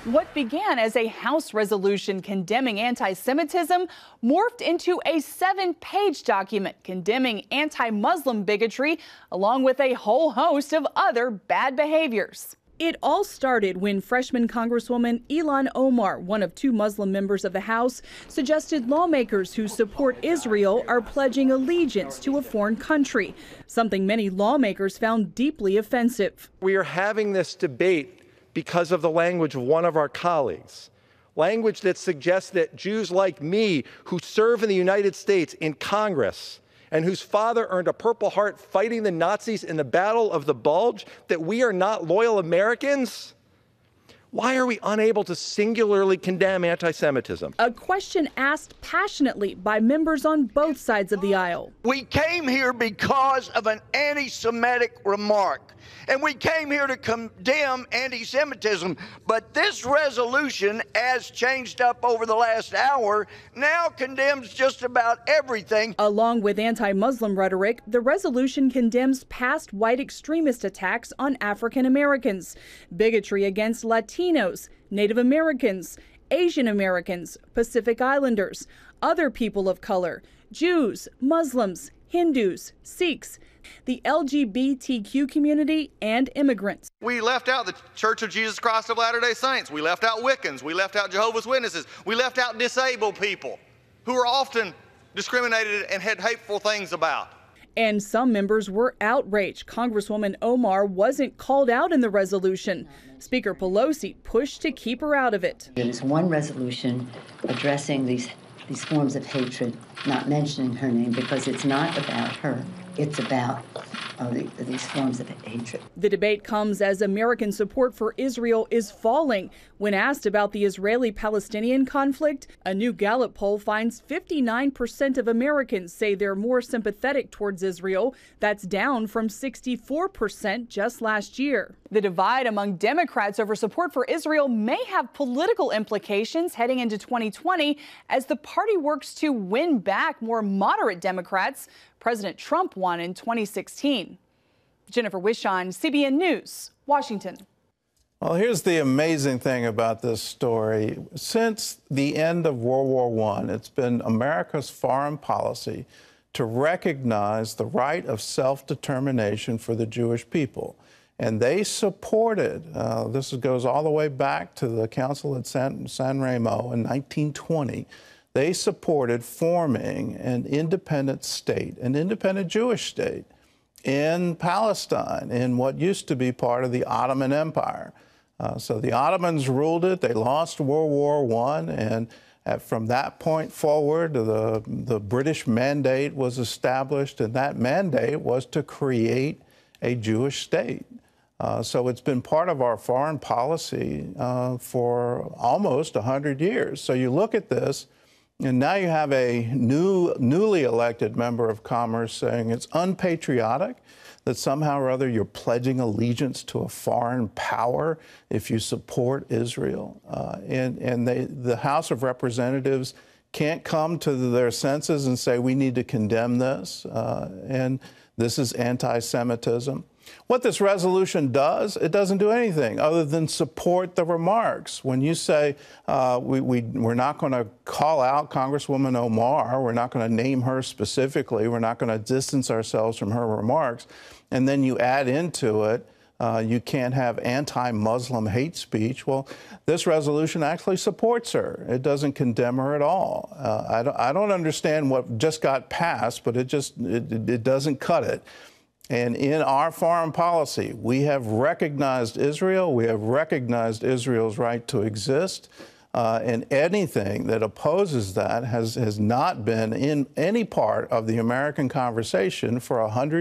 What began as a House resolution condemning anti-Semitism morphed into a 7-page document condemning anti-Muslim bigotry, along with a whole host of other bad behaviors. It all started when freshman Congresswoman Ilhan Omar, one of 2 Muslim members of the House, suggested lawmakers who support Israel are pledging allegiance to a foreign country, something many lawmakers found deeply offensive. We are having this debate because of the language of one of our colleagues, language that suggests that Jews like me, who serve in the United States in Congress and whose father earned a Purple Heart fighting the Nazis in the Battle of the Bulge, that we are not loyal Americans? Why are we unable to singularly condemn anti-Semitism? A question asked passionately by members on both sides of the aisle. We came here because of an anti-Semitic remark, and we came here to condemn anti-Semitism. But this resolution, as changed up over the last hour, now condemns just about everything. Along with anti-Muslim rhetoric, the resolution condemns past white extremist attacks on African Americans, bigotry against Latinos, Native Americans, Asian Americans, Pacific Islanders, other people of color, Jews, Muslims, Hindus, Sikhs, the LGBTQ community, and immigrants. We left out the Church of Jesus Christ of Latter-day Saints. We left out Wiccans. We left out Jehovah's Witnesses. We left out disabled people who are often discriminated and had hateful things about. And some members were outraged Congresswoman Omar wasn't called out in the resolution. Speaker Pelosi pushed to keep her out of it. There is one resolution addressing these forms of hatred, not mentioning her name because it's not about her. It's about these forms of hatred. The debate comes as American support for Israel is falling. When asked about the Israeli-Palestinian conflict, a new Gallup poll finds 59% of Americans say they're more sympathetic towards Israel. That's down from 64% just last year. The divide among Democrats over support for Israel may have political implications heading into 2020 as the party works to win back more moderate Democrats President Trump won in 2016. Jennifer Wishon, CBN News, Washington. Well, here's the amazing thing about this story. Since the end of World War I, it's been America's foreign policy to recognize the right of self-determination for the Jewish people. And they supported, this goes all the way back to the Council at San Remo in 1920, they supported forming an independent state, an independent Jewish state in Palestine, in what used to be part of the Ottoman Empire. So the Ottomans ruled it. They lost World War I, and from that point forward, the British mandate was established, and that mandate was to create a Jewish state. So it's been part of our foreign policy for almost 100 years. So you look at this, and now you have a newly elected member of Commerce saying it's unpatriotic, that somehow or other you're pledging allegiance to a foreign power if you support Israel. And the House of Representatives can't come to their senses and say we need to condemn this, and this is anti-Semitism. What this resolution does, it doesn't do anything other than support the remarks. When you say we're not going to call out Congresswoman Omar, we're not going to name her specifically, we're not going to distance ourselves from her remarks, and then you add into it, you can't have anti-Muslim hate speech. Well, this resolution actually supports her. It doesn't condemn her at all. I don't understand what just got passed, but it doesn't cut it. And in our foreign policy, we have recognized Israel. We have recognized Israel's right to exist. And anything that opposes that has not been in any part of the American conversation for 100 years.